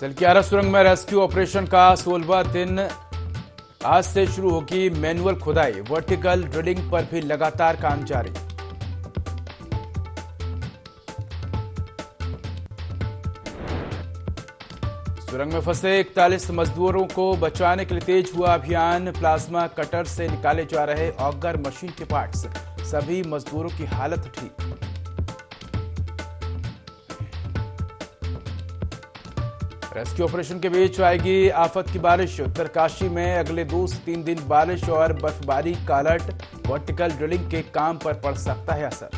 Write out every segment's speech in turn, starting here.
सिलक्यारा सुरंग में rescue operation का 16वां दिन आज से शुरू होगी मैनुअल खुदाई। वर्टिकल ड्रिलिंग पर भी लगातार काम जारी। सुरंग में फंसे 41 मजदूरों को बचाने के लिए तेज हुआ अभियान। प्लाज्मा कटर से निकाले जा रहे ऑगर मशीन के पार्ट्स। सभी मजदूरों की हालत ठीक। रेस्क्यू ऑपरेशन के बीच आएगी आफत की बारिश। उत्तरकाशी में अगले 2 से 3 दिन बारिश और बर्फबारी का अलर्ट। वर्टिकल ड्रिलिंग के काम पर पड़ सकता है असर।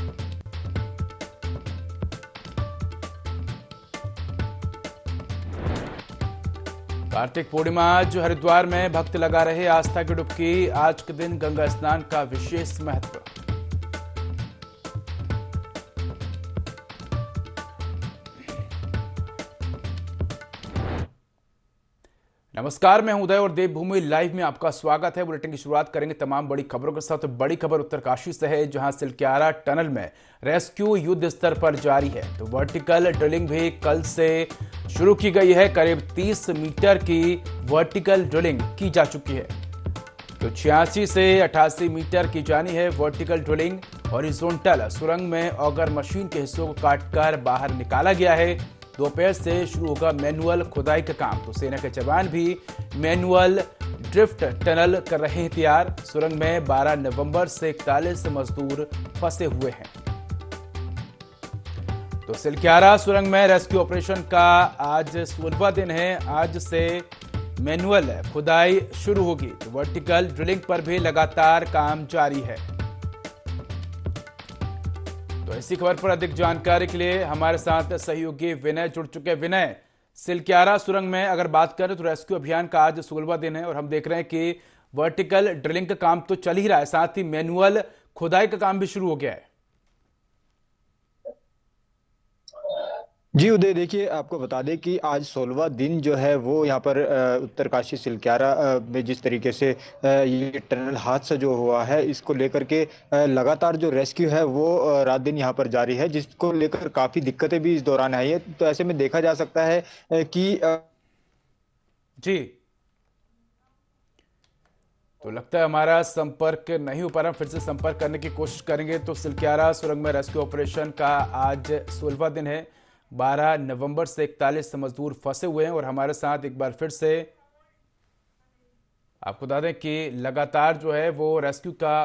कार्तिक पूर्णिमा आज हरिद्वार में भक्त लगा रहे आस्था की डुबकी। आज के दिन गंगा स्नान का विशेष महत्व। नमस्कार, मैं हूं उदय और देवभूमि लाइव में आपका स्वागत है। बुलेटिन की शुरुआत करेंगे तमाम बड़ी खबरों के साथ। बड़ी खबर उत्तरकाशी से है, जहां सिलक्यारा टनल में रेस्क्यू युद्ध स्तर पर जारी है। तो वर्टिकल ड्रिलिंग भी कल से शुरू की गई है। करीब 30 मीटर की वर्टिकल ड्रिलिंग की जा चुकी है। तो 86 से 88 मीटर की जानी है वर्टिकल ड्रिलिंग। हॉरिजॉन्टल सुरंग में ऑगर मशीन के हिस्सों को काटकर बाहर निकाला गया है। दोपहर से शुरू होगा मैनुअल खुदाई का काम। तो सेना के जवान भी मैनुअल ड्रिफ्ट टनल कर रहे हैं तैयार। सुरंग में 12 नवंबर से 41 मजदूर फंसे हुए हैं। तो सिलक्यारा सुरंग में रेस्क्यू ऑपरेशन का आज 16वां दिन है। आज से मैनुअल खुदाई शुरू होगी। तो वर्टिकल ड्रिलिंग पर भी लगातार काम जारी है। तो इसी खबर पर अधिक जानकारी के लिए हमारे साथ सहयोगी विनय जुड़ चुके हैं। विनय, सिलक्यारा सुरंग में अगर बात करें तो रेस्क्यू अभियान का आज 16वां दिन है और हम देख रहे हैं कि वर्टिकल ड्रिलिंग का काम तो चल ही रहा है, साथ ही मैनुअल खुदाई का काम भी शुरू हो गया है। जी उदय, देखिए आपको बता दें कि आज 16वां दिन जो है वो यहाँ पर उत्तरकाशी सिलक्यारा में जिस तरीके से ये टनल हादसा जो हुआ है, इसको लेकर के लगातार जो रेस्क्यू है वो रात दिन यहाँ पर जारी है, जिसको लेकर काफ़ी दिक्कतें भी इस दौरान आई है। तो ऐसे में देखा जा सकता है कि जी, तो लगता है हमारा संपर्क नहीं हो पा रहा। फिर से संपर्क करने की कोशिश करेंगे। तो सिलक्यारा सुरंग में रेस्क्यू ऑपरेशन का आज 16वां दिन है। 12 नवंबर से 41 मजदूर फंसे हुए हैं और हमारे साथ एक बार फिर से आपको बता दें कि लगातार जो है वो रेस्क्यू का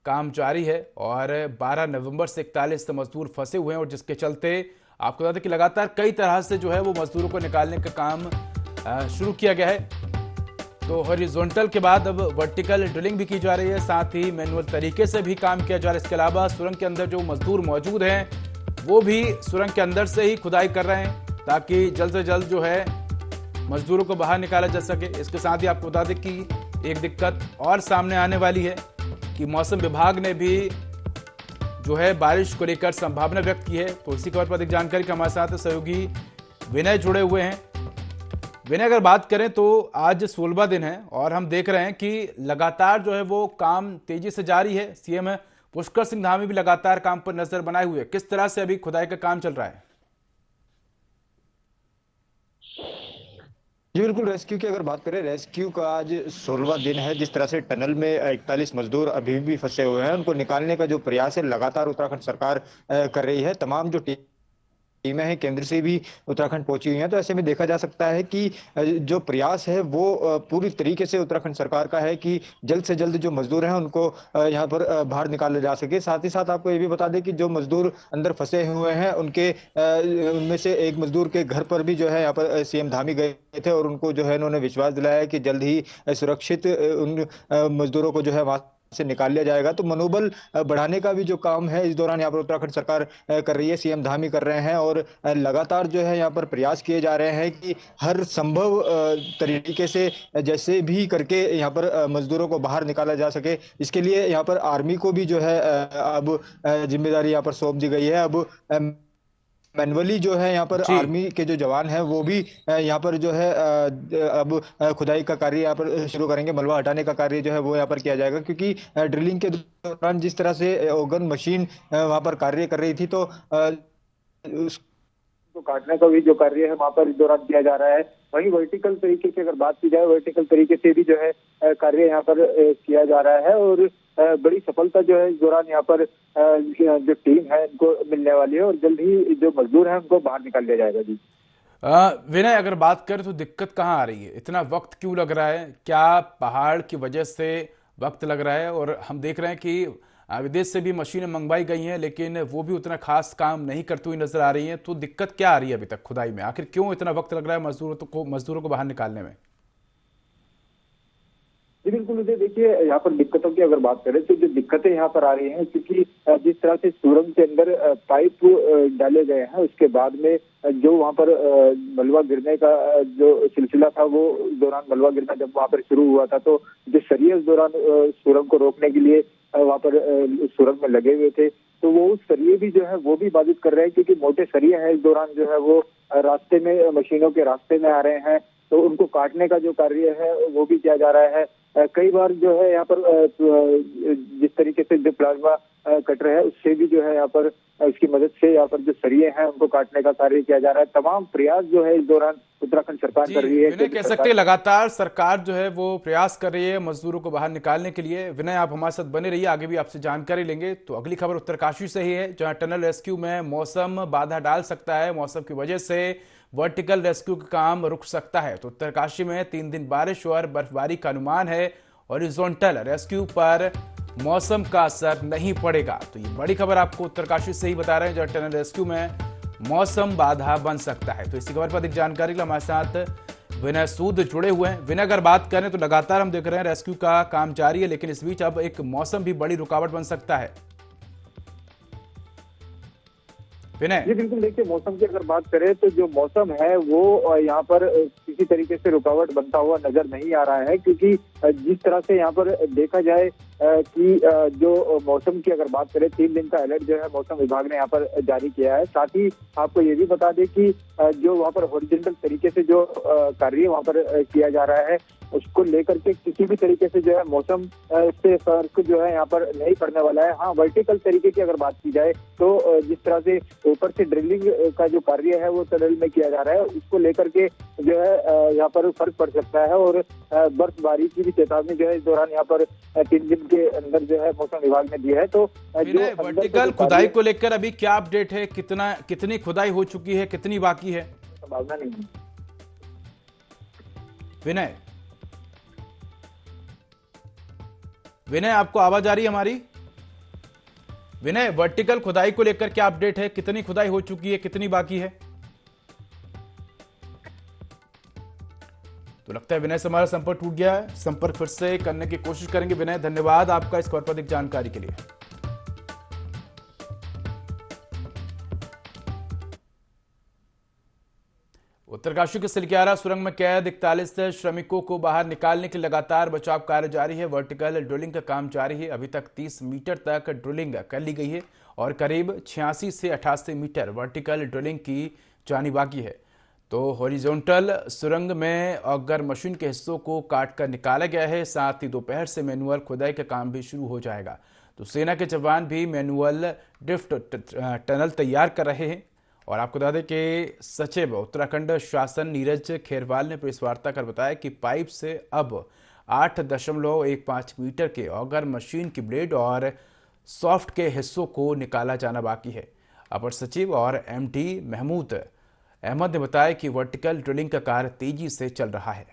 काम जारी है और 12 नवंबर से 41 मजदूर फंसे हुए हैं और जिसके चलते आपको बता दें कि लगातार कई तरह से जो है वो मजदूरों को निकालने का काम शुरू किया गया है। तो हॉरिजॉन्टल के बाद अब वर्टिकल ड्रिलिंग भी की जा रही है, साथ ही मैनुअल तरीके से भी काम किया जा रहा है। इसके अलावा सुरंग के अंदर जो मजदूर मौजूद हैं वो भी सुरंग के अंदर से ही खुदाई कर रहे हैं ताकि जल्द से जल्द जो है मजदूरों को बाहर निकाला जा सके। इसके साथ ही आपको बता दें कि एक दिक्कत और सामने आने वाली है कि मौसम विभाग ने भी जो है बारिश को लेकर संभावना व्यक्त की है। तो इसी खबर पर अधिक जानकारी के हमारे साथ सहयोगी विनय जुड़े हुए हैं। विनय, अगर बात करें तो आज 16वां दिन है और हम देख रहे हैं कि लगातार जो है वो काम तेजी से जारी है। सीएम पुष्कर सिंह धामी भी लगातार काम पर नजर बनाए हुए। किस तरह से अभी खुदाई का काम चल रहा है? जी बिल्कुल, रेस्क्यू की अगर बात करें, रेस्क्यू का आज 16वां दिन है। जिस तरह से टनल में 41 मजदूर अभी भी फंसे हुए हैं, उनको निकालने का जो प्रयास है लगातार उत्तराखंड सरकार कर रही है। तमाम जो टीमें हैं केंद्र से भी उत्तराखंड पहुंची हुई हैं। तो ऐसे में देखा जा सकता है कि जो प्रयास है वो पूरी तरीके से उत्तराखंड सरकार का है कि जल्द से जल्द जो मजदूर हैं उनको यहाँ पर बाहर निकाला जा सके। साथ ही साथ आपको ये भी बता दें कि जो मजदूर अंदर फंसे हुए हैं उनके उनमें से एक मजदूर के घर पर भी जो है यहाँ पर सीएम धामी गए थे और उनको जो है उन्होंने विश्वास दिलाया कि जल्द ही सुरक्षित उन मजदूरों को जो है वहां से निकाल लिया जाएगा। तो मनोबल बढ़ाने का भी जो काम है इस दौरान यहाँ पर उत्तराखंड सरकार कर रही है, सीएम धामी कर रहे हैं और लगातार जो है यहाँ पर प्रयास किए जा रहे हैं कि हर संभव तरीके से जैसे भी करके यहाँ पर मजदूरों को बाहर निकाला जा सके। इसके लिए यहाँ पर आर्मी को भी जो है अब जिम्मेदारी यहाँ पर सौंप दी गई है। अब मैनुअली जो है यहाँ पर आर्मी के जो जवान हैं वो भी यहाँ पर जो है अब खुदाई का कार्य यहाँ पर शुरू करेंगे। मलबा हटाने का कार्य जो है वो यहाँ पर किया जाएगा, क्योंकि ड्रिलिंग के दौरान जिस तरह से ऑर्गन मशीन वहाँ पर कार्य कर रही थी तो उसको काटने का भी जो कार्य है वहाँ पर इस दौरान किया जा रहा है। वहीं वर्टिकल तरीके की अगर बात की जाए, वर्टिकल तरीके से भी जो है कार्य यहाँ पर किया जा रहा है और बड़ी सफलता जो है इस दौरान यहाँ पर जो टीम है इनको मिलने वाली है और जल्द ही जो मजदूर है उनको बाहर निकाल लिया जाएगा जी। विनय, अगर बात करें तो दिक्कत कहाँ आ रही है? इतना वक्त क्यों लग रहा है? क्या पहाड़ की वजह से वक्त लग रहा है? और हम देख रहे हैं कि विदेश से भी मशीनें मंगवाई गई हैं लेकिन वो भी उतना खास काम नहीं करती हुई नजर आ रही हैं। तो दिक्कत क्या आ रही है अभी तक खुदाई में? आखिर क्यों इतना वक्त लग रहा है मजदूरों को बाहर निकालने में? जी बिल्कुल, मुझे देखिए यहाँ पर दिक्कतों की अगर बात करें तो जो दिक्कतें यहाँ पर आ रही हैं, क्योंकि जिस तरह से सुरंग के अंदर पाइप डाले गए हैं उसके बाद में जो वहाँ पर मलबा गिरने का जो सिलसिला था, वो उस दौरान मलबा गिरना जब वहाँ पर शुरू हुआ था तो जो सरिये उस दौरान सुरंग को रोकने के लिए वहाँ पर सुरंग में लगे हुए थे, तो वो उस सरिये भी जो है वो भी बाधित कर रहे हैं, क्योंकि मोटे सरिये हैं इस दौरान जो है वो रास्ते में, मशीनों के रास्ते में आ रहे हैं, तो उनको काटने का जो कार्य है वो भी किया जा रहा है। कई बार जो है यहाँ पर जिस तरीके से जो प्लाज्मा कटर है उससे भी जो है यहाँ पर इसकी मदद से यहाँ पर जो सरिये हैं उनको काटने का कार्य किया जा रहा है। तमाम प्रयास जो है इस दौरान उत्तराखंड सरकार कर रही है। विनय, कह सकते हैं लगातार सरकार जो है वो प्रयास कर रही है मजदूरों को बाहर निकालने के लिए। विनय, आप हमारे साथ बने रहिए, आगे भी आपसे जानकारी लेंगे। तो अगली खबर उत्तरकाशी से ही है, जहां टनल रेस्क्यू में मौसम बाधा डाल सकता है। मौसम की वजह से वर्टिकल रेस्क्यू का काम रुक सकता है। तो उत्तरकाशी में 3 दिन बारिश और बर्फबारी का अनुमान है। हॉरिजॉन्टल रेस्क्यू पर मौसम का असर नहीं पड़ेगा। तो ये बड़ी खबर आपको उत्तरकाशी से ही बता रहे हैं, जहां टनल रेस्क्यू में मौसम बाधा बन सकता है। तो इसी खबर पर अधिक जानकारी के लिए हमारे साथ विनय सूद जुड़े हुए हैं। विनय, अगर बात करें तो लगातार हम देख रहे हैं रेस्क्यू का काम जारी है, लेकिन इस बीच अब एक मौसम भी बड़ी रुकावट बन सकता है। विनय जी बिल्कुल, देखिए मौसम की अगर बात करें तो जो मौसम है वो यहाँ पर किसी तरीके से रुकावट बनता हुआ नजर नहीं आ रहा है, क्योंकि जिस तरह से यहाँ पर देखा जाए कि जो मौसम की अगर बात करें, 3 दिन का अलर्ट जो है मौसम विभाग ने यहाँ पर जारी किया है। साथ ही आपको ये भी बता दें कि जो वहाँ पर हॉरिजॉन्टल तरीके से जो कार्य वहाँ पर किया जा रहा है उसको लेकर के किसी भी तरीके से जो है मौसम से फर्क जो है यहाँ पर नहीं पड़ने वाला है। हाँ, वर्टिकल तरीके की अगर बात की जाए तो जिस तरह से ऊपर से ड्रिलिंग का जो कार्य है वो टनल में किया जा रहा है, उसको लेकर के जो है यहाँ पर फर्क पड़ सकता है। और बर्फबारी की भी चेतावनी जो है इस दौरान यहाँ पर 3 दिन के अंदर जो है मौसम विभाग ने दिया है। तो वर्टिकल खुदाई को लेकर अभी क्या अपडेट है? कितनी खुदाई हो चुकी है, कितनी बाकी है? संभावना नहीं है। विनय, आपको आवाज आ रही है हमारी? विनय, वर्टिकल खुदाई को लेकर क्या अपडेट है? कितनी खुदाई हो चुकी है, कितनी बाकी है? तो लगता है विनय से हमारा संपर्क टूट गया है। संपर्क फिर से करने की कोशिश करेंगे। विनय, धन्यवाद आपका इस खबर पर अधिक जानकारी के लिए। उत्तरकाशी के सिलक्यारा सुरंग में कैद 41 श्रमिकों को बाहर निकालने के लगातार बचाव कार्य जारी है। वर्टिकल ड्रिलिंग का काम जारी है। अभी तक 30 मीटर तक ड्रिलिंग कर ली गई है और करीब 86 से 88 मीटर वर्टिकल ड्रिलिंग की जानी बाकी है। तो हॉरिजॉन्टल सुरंग में अगर मशीन के हिस्सों को काट कर निकाला गया है। साथ ही दोपहर से मैनुअल खुदाई का काम भी शुरू हो जाएगा। तो सेना के जवान भी मैनुअल ड्रिफ्ट टनल तैयार कर रहे हैं। और आपको बता दें कि सचिव उत्तराखंड शासन नीरज खेरवाल ने प्रेस वार्ता कर बताया कि पाइप से अब 8.15 मीटर के ऑगर मशीन की ब्लेड और सॉफ्ट के हिस्सों को निकाला जाना बाकी है। अपर सचिव और एमडी महमूद अहमद ने बताया कि वर्टिकल ड्रिलिंग का कार्य तेजी से चल रहा है।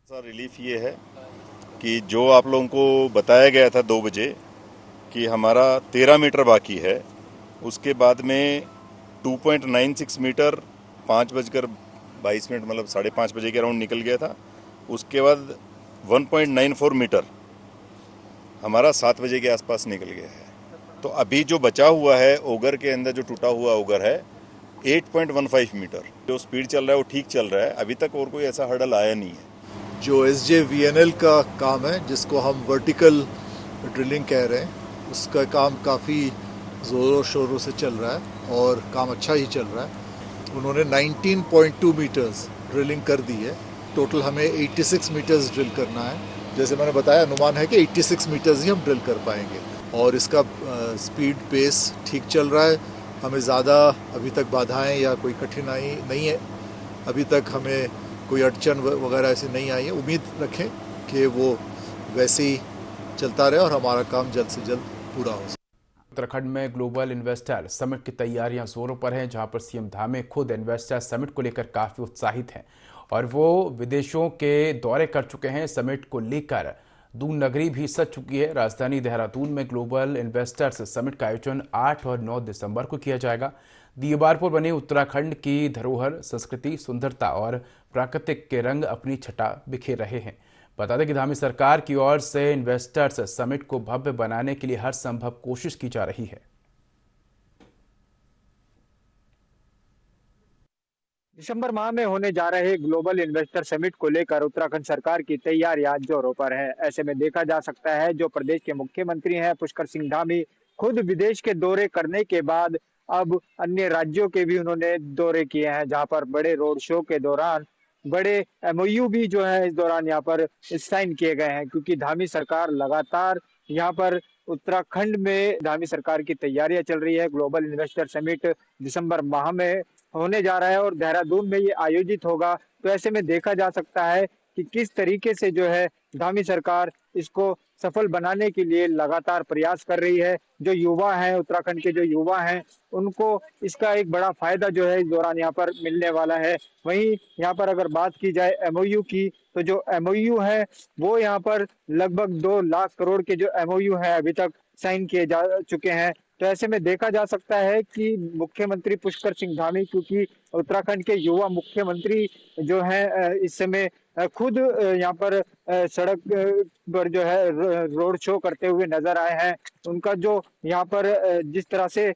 रिलीफ ये है कि जो आप लोगों को बताया गया था 2 बजे कि हमारा 13 मीटर बाकी है, उसके बाद में 2.96 मीटर 5:22 मतलब 5:30 बजे के अराउंड निकल गया था। उसके बाद 1.94 मीटर हमारा 7 बजे के आसपास निकल गया है। तो अभी जो बचा हुआ है ओगर के अंदर, जो टूटा हुआ ओगर है 8.15 मीटर, जो स्पीड चल रहा है वो ठीक चल रहा है। अभी तक और कोई ऐसा हर्डल आया नहीं है। जो SJVNL का काम है, जिसको हम वर्टिकल ड्रिलिंग कह रहे हैं, उसका काम काफ़ी ज़ोरों शोरों से चल रहा है और काम अच्छा ही चल रहा है। उन्होंने 19.2 मीटर्स ड्रिलिंग कर दी है। टोटल हमें 86 मीटर्स ड्रिल करना है। जैसे मैंने बताया, अनुमान है कि 86 मीटर्स ही हम ड्रिल कर पाएंगे और इसका स्पीड पेस ठीक चल रहा है। हमें ज़्यादा अभी तक बाधाएं या कोई कठिनाई नहीं है। अभी तक हमें कोई अड़चन वगैरह ऐसी नहीं आई है। उम्मीद रखें कि वो वैसे ही चलता रहे और हमारा काम जल्द से जल्द पूरा हो। उत्तराखंड में ग्लोबल इन्वेस्टर समिट की तैयारियां जोरों पर हैं, जहां पर सीएम धामी खुद इन्वेस्टर समिट को लेकर काफी उत्साहित हैं और वो विदेशों के दौरे कर चुके हैं। समिट को लेकर दून नगरी भी सज चुकी है। राजधानी देहरादून में ग्लोबल इन्वेस्टर्स समिट का आयोजन 8 और 9 दिसंबर को किया जाएगा। दीवार पर बनी उत्तराखंड की धरोहर, संस्कृति, सुंदरता और प्राकृतिक के रंग अपनी छटा बिखेर रहे हैं। बता दें कि धामी सरकार की ओर से इन्वेस्टर्स समिट को भव्य बनाने के लिए हर संभव कोशिश की जा रही है। दिसंबर माह में होने जा रहे ग्लोबल इन्वेस्टर समिट को लेकर उत्तराखंड सरकार की तैयारियां जोरों पर है। ऐसे में देखा जा सकता है जो प्रदेश के मुख्यमंत्री हैं पुष्कर सिंह धामी खुद विदेश के दौरे करने के बाद अब अन्य राज्यों के भी उन्होंने दौरे किए हैं, जहां पर बड़े रोड शो के दौरान बड़े एमओयू भी जो है इस दौरान यहाँ पर साइन किए गए हैं, क्योंकि धामी सरकार लगातार यहाँ पर उत्तराखंड में धामी सरकार की तैयारियां चल रही है। ग्लोबल इन्वेस्टर समिट दिसंबर माह में होने जा रहा है और देहरादून में ये आयोजित होगा। तो ऐसे में देखा जा सकता है कि किस तरीके से जो है धामी सरकार इसको सफल बनाने के लिए लगातार प्रयास कर रही है। जो युवा हैं, उत्तराखंड के जो युवा हैं, उनको इसका एक बड़ा फायदा जो है इस दौरान यहाँ पर मिलने वाला है। वहीं यहाँ पर अगर बात की जाए एमओयू की, तो जो एमओयू है वो यहाँ पर लगभग 2 लाख करोड़ के जो एमओयू है अभी तक साइन किए जा चुके हैं। तो ऐसे में देखा जा सकता है कि मुख्यमंत्री पुष्कर सिंह धामी, क्योंकि उत्तराखंड के युवा मुख्यमंत्री जो हैं इस समय खुद यहाँ पर सड़क पर जो है रोड शो करते हुए नजर आए हैं। उनका जो यहाँ पर जिस तरह से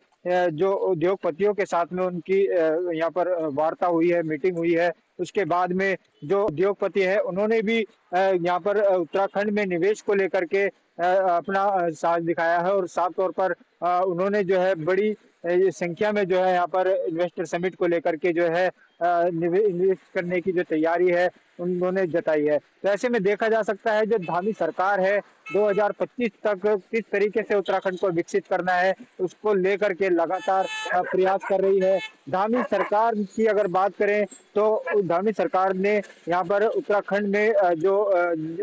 जो उद्योगपतियों के साथ में उनकी यहाँ पर वार्ता हुई है, मीटिंग हुई है, उसके बाद में जो उद्योगपति है उन्होंने भी यहाँ पर उत्तराखंड में निवेश को लेकर के अपना साथ दिखाया है और साफ तौर पर उन्होंने जो है बड़ी संख्या में जो है यहाँ पर इन्वेस्टर समिट को लेकर के जो है निवेश करने की जो तैयारी है उन्होंने जताई है। तो ऐसे में देखा जा सकता है जो धामी सरकार है 2025 तक किस तरीके से उत्तराखंड को विकसित करना है उसको लेकर के लगातार प्रयास कर रही है। धामी सरकार की अगर बात करें तो धामी सरकार ने यहाँ पर उत्तराखंड में जो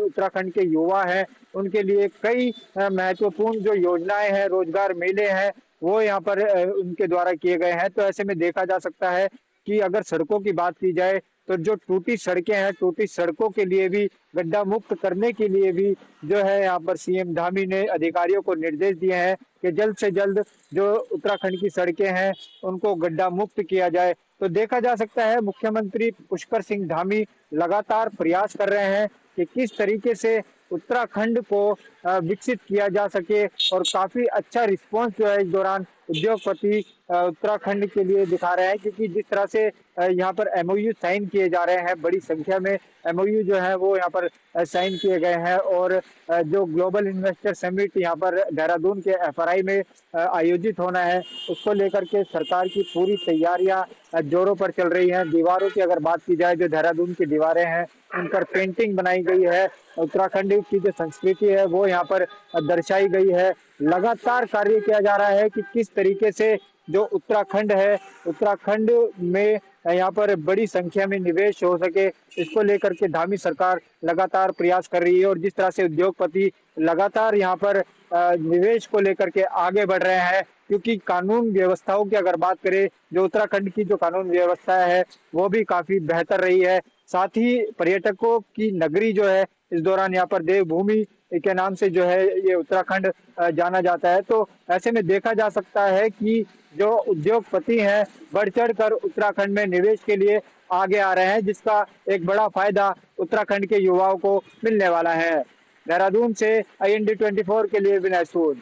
उत्तराखंड के युवा हैं उनके लिए कई महत्वपूर्ण जो योजनाएं हैं, रोजगार मेले हैं, वो यहाँ पर उनके द्वारा किए गए हैं। तो ऐसे में देखा जा सकता है कि अगर सड़कों की बात की जाए तो जो टूटी सड़कें हैं, टूटी सड़कों के लिए भी गड्ढा मुक्त करने के लिए भी जो है यहाँ पर सीएम धामी ने अधिकारियों को निर्देश दिए हैं कि जल्द से जल्द जो उत्तराखंड की सड़कें हैं उनको गड्ढा मुक्त किया जाए। तो देखा जा सकता है मुख्यमंत्री पुष्कर सिंह धामी लगातार प्रयास कर रहे हैं कि किस तरीके से उत्तराखंड को विकसित किया जा सके और काफी अच्छा रिस्पांस जो है इस दौरान उद्योगपति उत्तराखंड के लिए दिखा रहे हैं, क्योंकि जिस तरह से यहाँ पर एमओयू साइन किए जा रहे हैं, बड़ी संख्या में एमओयू जो है वो यहाँ पर साइन किए गए हैं और जो ग्लोबल इन्वेस्टर समिट यहाँ पर देहरादून के एफआरआई में आयोजित होना है उसको लेकर के सरकार की पूरी तैयारियां जोरों पर चल रही हैं। दीवारों की अगर बात की जाए, जो देहरादून की दीवारें हैं उन पर पेंटिंग बनाई गई है, उत्तराखंड की जो संस्कृति है वो यहाँ पर दर्शाई गई है। लगातार कार्य किया जा रहा है कि किस तरीके से जो उत्तराखंड है, उत्तराखंड में यहाँ पर बड़ी संख्या में निवेश हो सके, इसको लेकर के धामी सरकार लगातार प्रयास कर रही है। और जिस तरह से उद्योगपति लगातार यहाँ पर निवेश को लेकर के आगे बढ़ रहे हैं, क्योंकि कानून व्यवस्थाओं की अगर बात करें, जो उत्तराखंड की जो कानून व्यवस्था है वो भी काफी बेहतर रही है। साथ ही पर्यटकों की नगरी जो है इस दौरान यहाँ पर देवभूमि के नाम से जो है ये उत्तराखंड जाना जाता है। तो ऐसे में देखा जा सकता है कि जो उद्योगपति हैं बढ़ चढ़ कर उत्तराखंड में निवेश के लिए आगे आ रहे हैं, जिसका एक बड़ा फायदा उत्तराखंड के युवाओं को मिलने वाला है। देहरादून से IND 24 के लिए विनय सूद।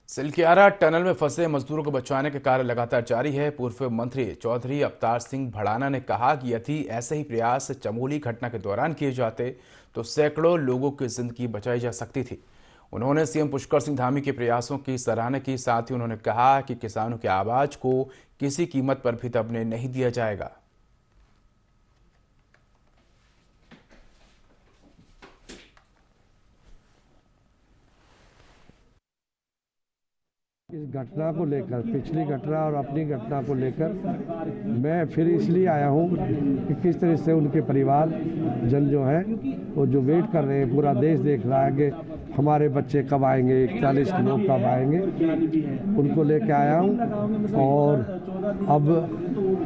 सिलक्यारा टनल में फंसे मजदूरों को बचाने का कार्य लगातार जारी है। पूर्व मंत्री चौधरी अवतार सिंह भड़ाना ने कहा कि यदि ऐसे ही प्रयास चमोली घटना के दौरान किए जाते तो सैकड़ों लोगों की जिंदगी बचाई जा सकती थी। उन्होंने सीएम पुष्कर सिंह धामी के प्रयासों की सराहना की। साथ ही उन्होंने कहा कि किसानों की आवाज को किसी कीमत पर भी दबने नहीं दिया जाएगा। इस घटना को लेकर, पिछली घटना और अपनी घटना को लेकर मैं फिर इसलिए आया हूँ कि किस तरह से उनके परिवार जन जो है वो जो वेट कर रहे हैं, पूरा देश देख रहा है कि हमारे बच्चे कब आएंगे, 41 लोग कब आएंगे, उनको लेके आया हूँ।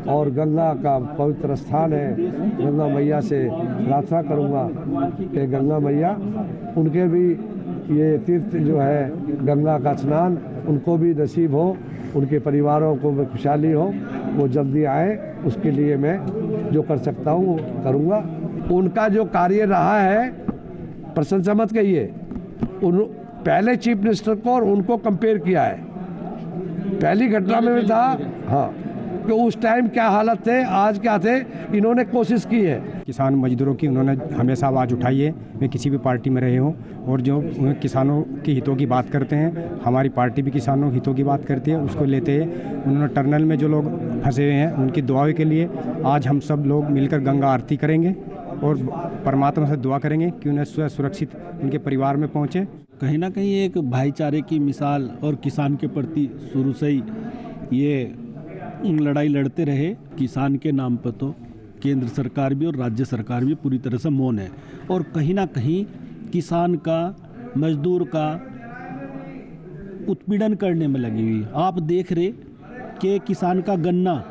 और गंगा का पवित्र स्थान है, गंगा मैया से प्रार्थना करूँगा कि गंगा मैया उनके भी ये तीर्थ जो है गंगा का स्नान उनको भी नसीब हो, उनके परिवारों को भी खुशहाली हो, वो जल्दी आए, उसके लिए मैं जो कर सकता हूँ करूँगा। उनका जो कार्य रहा है, प्रशंसा मत कहिए, उन पहले चीफ मिनिस्टर को और उनको कंपेयर किया है। पहली घटना में भी था, हाँ, कि उस टाइम क्या हालत थे, आज क्या थे, इन्होंने कोशिश की है। किसान मजदूरों की उन्होंने हमेशा आवाज़ उठाई है, वे किसी भी पार्टी में रहे हों, और जो किसानों के हितों की बात करते हैं, हमारी पार्टी भी किसानों के हितों की बात करती है, उसको लेते हैं। उन्होंने टनल में जो लोग फंसे हुए हैं उनकी दुआओं के लिए आज हम सब लोग मिलकर गंगा आरती करेंगे और परमात्मा से दुआ करेंगे कि उन्हें सुरक्षित उनके परिवार में पहुँचे। कहीं ना कहीं एक भाईचारे की मिसाल, और किसान के प्रति शुरू से ही ये लड़ाई लड़ते रहे। किसान के नाम पर तो केंद्र सरकार भी और राज्य सरकार भी पूरी तरह से मौन है, और कहीं ना कहीं किसान का, मजदूर का उत्पीड़न करने में लगी हुई। आप देख रहे कि किसान का गन्ना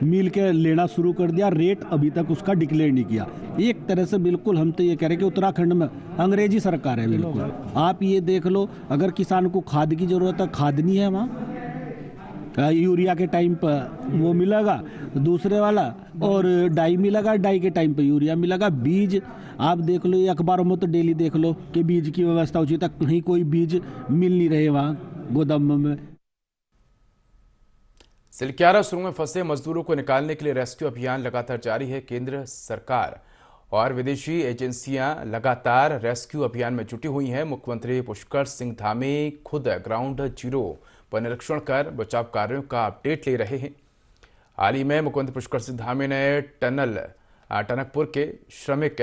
मिल के लेना शुरू कर दिया, रेट अभी तक उसका डिक्लेयर नहीं किया। एक तरह से बिल्कुल हम तो ये कह रहे कि उत्तराखंड में अंग्रेजी सरकार है बिल्कुल। आप ये देख लो, अगर किसान को खाद की जरूरत है, खाद नहीं है वहाँ, यूरिया के टाइम पर वो मिलेगा दूसरे वाला, और डाई मिलेगा, डाई के टाइम पर यूरिया मिलेगा। बीज आप देख लो, ये अखबारों में तो डेली देख लो कि बीज की व्यवस्था उचित है, कहीं कोई बीज मिल नहीं रहे वहाँ गोदाम में। सिलक्यारा सुरंग में फंसे मजदूरों को निकालने के लिए रेस्क्यू अभियान लगातार जारी है। केंद्र सरकार और विदेशी एजेंसियां लगातार रेस्क्यू अभियान में जुटी हुई हैं। मुख्यमंत्री पुष्कर सिंह धामी खुद ग्राउंड जीरो पर निरीक्षण कर बचाव कार्यों का अपडेट ले रहे हैं। हाल ही में मुख्यमंत्री पुष्कर सिंह धामी ने टनकपुर के श्रमिक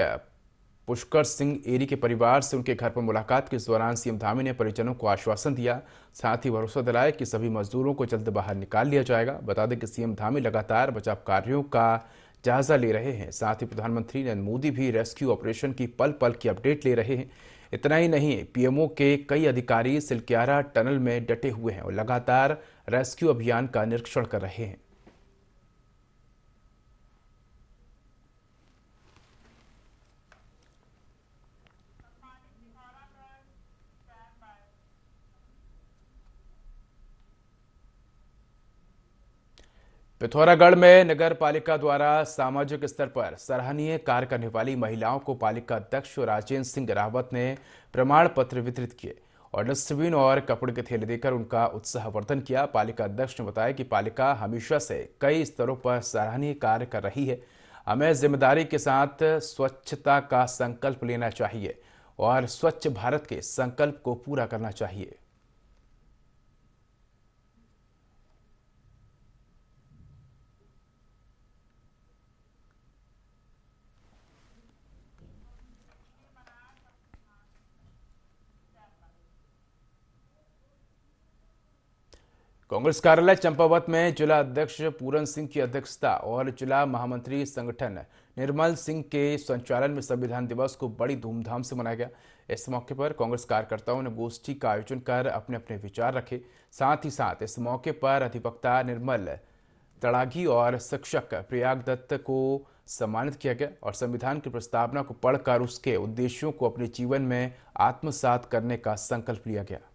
पुष्कर सिंह एरी के परिवार से उनके घर पर मुलाकात के दौरान सीएम धामी ने परिजनों को आश्वासन दिया, साथ ही भरोसा दिलाया कि सभी मजदूरों को जल्द बाहर निकाल लिया जाएगा। बता दें कि सीएम धामी लगातार बचाव कार्यों का जायजा ले रहे हैं। साथ ही प्रधानमंत्री नरेंद्र मोदी भी रेस्क्यू ऑपरेशन की पल पल की अपडेट ले रहे हैं। इतना ही नहीं, पीएमओ के कई अधिकारी सिलक्यारा टनल में डटे हुए हैं और लगातार रेस्क्यू अभियान का निरीक्षण कर रहे हैं। पिथौरागढ़ में नगर पालिका द्वारा सामाजिक स्तर पर सराहनीय कार्य करने वाली महिलाओं को पालिका अध्यक्ष राजेंद्र सिंह रावत ने प्रमाण पत्र वितरित किए और डस्टबिन और कपड़े के थैले देकर उनका उत्साहवर्धन किया। पालिका अध्यक्ष ने बताया कि पालिका हमेशा से कई स्तरों पर सराहनीय कार्य कर रही है। हमें जिम्मेदारी के साथ स्वच्छता का संकल्प लेना चाहिए और स्वच्छ भारत के संकल्प को पूरा करना चाहिए। कांग्रेस कार्यालय चंपावत में जिला अध्यक्ष पूरन सिंह की अध्यक्षता और जिला महामंत्री संगठन निर्मल सिंह के संचालन में संविधान दिवस को बड़ी धूमधाम से मनाया गया। इस मौके पर कांग्रेस कार्यकर्ताओं ने गोष्ठी का आयोजन कर अपने अपने विचार रखे। साथ ही साथ इस मौके पर अधिवक्ता निर्मल तड़ागी और शिक्षक प्रयाग दत्त को सम्मानित किया गया और संविधान की प्रस्तावना को पढ़कर उसके उद्देश्यों को अपने जीवन में आत्मसात करने का संकल्प लिया गया।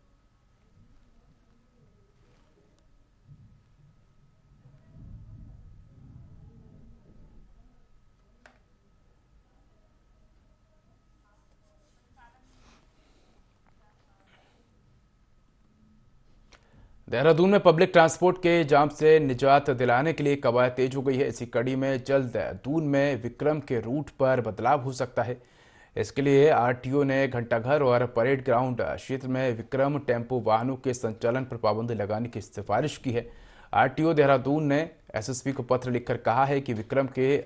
देहरादून में पब्लिक ट्रांसपोर्ट के जाम से निजात दिलाने के लिए कवायद तेज हो गई है। इसी कड़ी में जल्द दून में विक्रम के रूट पर बदलाव हो सकता है। इसके लिए आरटीओ ने घंटाघर और परेड ग्राउंड क्षेत्र में विक्रम टेम्पो वाहनों के संचालन पर पाबंदी लगाने की सिफारिश की है। आरटीओ देहरादून ने एसएसपी को पत्र लिखकर कहा है कि विक्रम के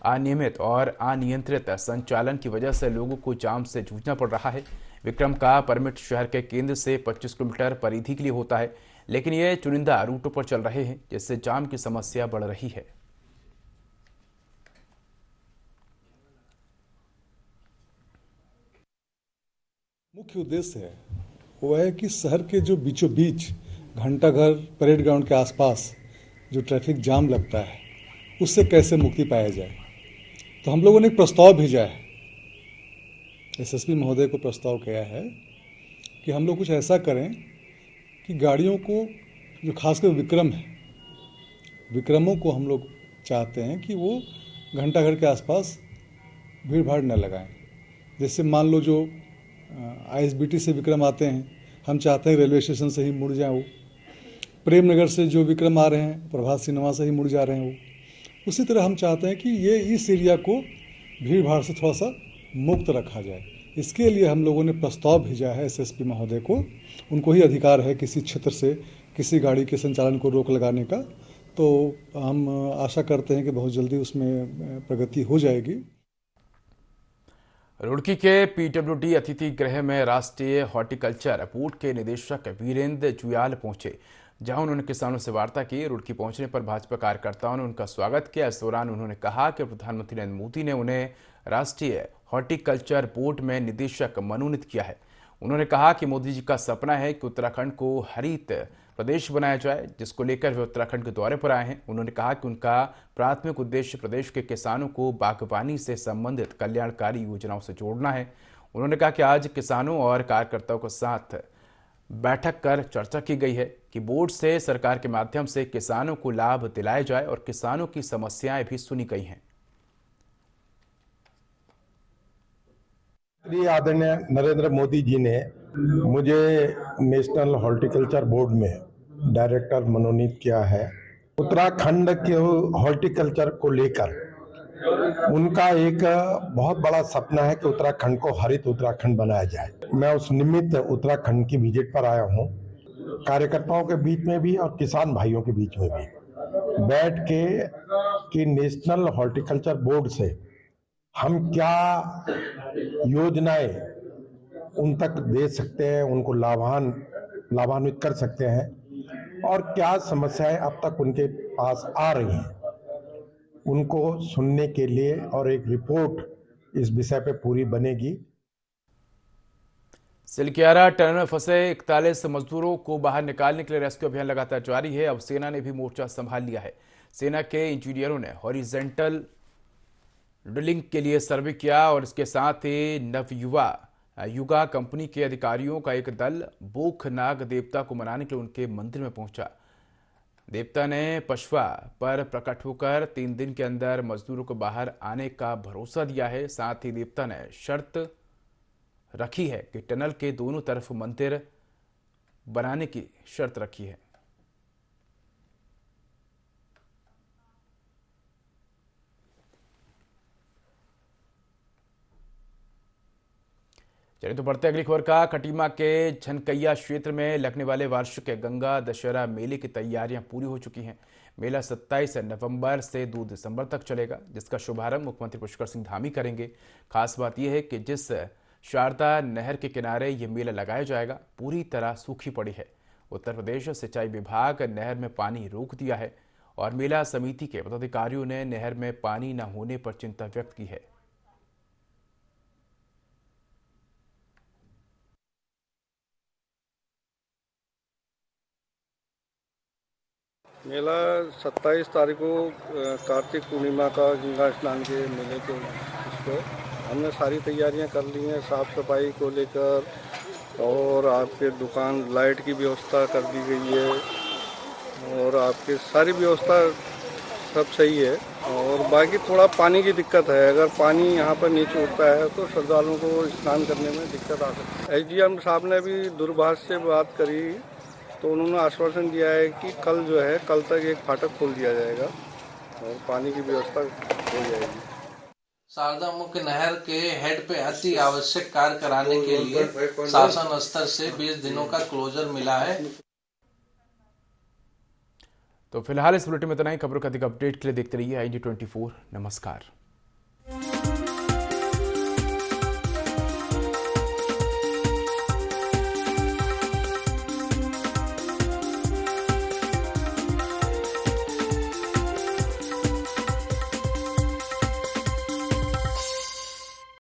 अनियमित और अनियंत्रित संचालन की वजह से लोगों को जाम से जूझना पड़ रहा है। विक्रम का परमिट शहर के केंद्र से 25 किलोमीटर परिधि के लिए होता है, लेकिन ये चुनिंदा रूटों पर चल रहे हैं, जिससे जाम की समस्या बढ़ रही है। मुख्य उद्देश्य है वो है कि शहर के जो बीचों बीच घंटाघर परेड ग्राउंड के आसपास जो ट्रैफिक जाम लगता है उससे कैसे मुक्ति पाया जाए। तो हम लोगों ने एक प्रस्ताव भेजा है, एसएसपी महोदय को प्रस्ताव किया है कि हम लोग कुछ ऐसा करें कि गाड़ियों को जो खासकर विक्रम है, विक्रमों को हम लोग चाहते हैं कि वो घंटाघर के आसपास भीड़ भाड़ न लगाएं। जैसे मान लो जो आईएसबीटी से विक्रम आते हैं, हम चाहते हैं रेलवे स्टेशन से ही मुड़ जाए वो। प्रेम नगर से जो विक्रम आ रहे हैं, प्रभात सिनेमा से ही मुड़ जा रहे हैं वो। उसी तरह हम चाहते हैं कि ये इस एरिया को भीड़ भाड़ से थोड़ा सा मुक्त रखा जाए। इसके लिए हम लोगों ने प्रस्ताव भेजा है एसएसपी महोदय को। उनको ही अधिकार है किसी क्षेत्र से किसी गाड़ी के संचालन को रोक लगाने का। तो हम आशा करते हैं कि बहुत जल्दी उसमें प्रगति हो जाएगी। रुड़की के पीडब्ल्यूडी अतिथि गृह में राष्ट्रीय हॉर्टिकल्चर बोर्ड के निदेशक वीरेंद्र जुयाल पहुंचे, जहां उन्होंने किसानों से वार्ता की। रुड़की पहुंचने पर भाजपा कार्यकर्ताओं ने उनका स्वागत किया। इस दौरान उन्होंने कहा कि प्रधानमंत्री नरेंद्र मोदी ने उन्हें राष्ट्रीय हॉर्टिकल्चर बोर्ड में निदेशक मनोनीत किया है। उन्होंने कहा कि मोदी जी का सपना है कि उत्तराखंड को हरित प्रदेश बनाया जाए, जिसको लेकर वे उत्तराखंड के दौरे पर आए हैं। उन्होंने कहा कि उनका प्राथमिक उद्देश्य प्रदेश के किसानों को बागवानी से संबंधित कल्याणकारी योजनाओं से जोड़ना है। उन्होंने कहा कि आज किसानों और कार्यकर्ताओं के साथ बैठक कर चर्चा की गई है कि बोर्ड से सरकार के माध्यम से किसानों को लाभ दिलाया जाए और किसानों की समस्याएं भी सुनी गई हैं। आदरणीय नरेंद्र मोदी जी ने मुझे नेशनल हॉर्टिकल्चर बोर्ड में डायरेक्टर मनोनीत किया है। उत्तराखंड के हॉर्टिकल्चर को लेकर उनका एक बहुत बड़ा सपना है कि उत्तराखंड को हरित उत्तराखंड बनाया जाए। मैं उस निमित्त उत्तराखंड की विजिट पर आया हूँ। कार्यकर्ताओं के बीच में भी और किसान भाइयों के बीच में भी बैठ के कि नेशनल हॉर्टिकल्चर बोर्ड से हम क्या योजनाएं उन तक दे सकते हैं, उनको लाभान्वित कर सकते हैं और क्या समस्याएं अब तक उनके पास आ रही हैं, उनको सुनने के लिए और एक रिपोर्ट इस विषय पे पूरी बनेगी। सिलकियारा टनल में फंसे 41 मजदूरों को बाहर निकालने के लिए रेस्क्यू अभियान लगातार जारी है। अब सेना ने भी मोर्चा संभाल लिया है। सेना के इंजीनियरों ने हॉरिजेंटल ड्रिलिंग के लिए सर्वे किया और इसके साथ ही युगा कंपनी के अधिकारियों का एक दल बोखनाग देवता को मनाने के लिए उनके मंदिर में पहुंचा। देवता ने पशवा पर प्रकट होकर 3 दिन के अंदर मजदूरों को बाहर आने का भरोसा दिया है। साथ ही देवता ने शर्त रखी है कि टनल के दोनों तरफ मंदिर बनाने की शर्त रखी है। चलिए तो बढ़ते अगली खबर का। खटीमा के झनकैया क्षेत्र में लगने वाले वार्षिक गंगा दशहरा मेले की तैयारियां पूरी हो चुकी हैं। मेला 27 नवंबर से 2 दिसंबर तक चलेगा, जिसका शुभारंभ मुख्यमंत्री पुष्कर सिंह धामी करेंगे। खास बात यह है कि जिस शारदा नहर के किनारे ये मेला लगाया जाएगा पूरी तरह सूखी पड़ी है। उत्तर प्रदेश सिंचाई विभाग नहर में पानी रोक दिया है और मेला समिति के पदाधिकारियों ने नहर में पानी न होने पर चिंता व्यक्त की है। मेला 27 तारीख को कार्तिक पूर्णिमा का गंगा स्नान के मेले के इसको हमने सारी तैयारियां कर ली हैं, साफ सफाई को लेकर और आपके दुकान लाइट की व्यवस्था कर दी गई है और आपके सारी व्यवस्था सब सही है। और बाकी थोड़ा पानी की दिक्कत है, अगर पानी यहाँ पर नीचे उठता है तो श्रद्धालुओं को स्नान करने में दिक्कत आ सकती है। एसडीएम साहब ने भी दूरभाष से बात करी तो उन्होंने आश्वासन दिया है कि कल तक एक फाटक खोल दिया जाएगा और पानी की व्यवस्था हो जाएगी। शारदा मुख्य नहर के हेड पे अति आवश्यक कार्य कराने के लिए शासन स्तर से 20 दिनों का क्लोजर मिला है। तो फिलहाल इस बुलेटिन में इतना ही। खबरों का अधिक अपडेट के लिए देखते रहिए IG24। नमस्कार।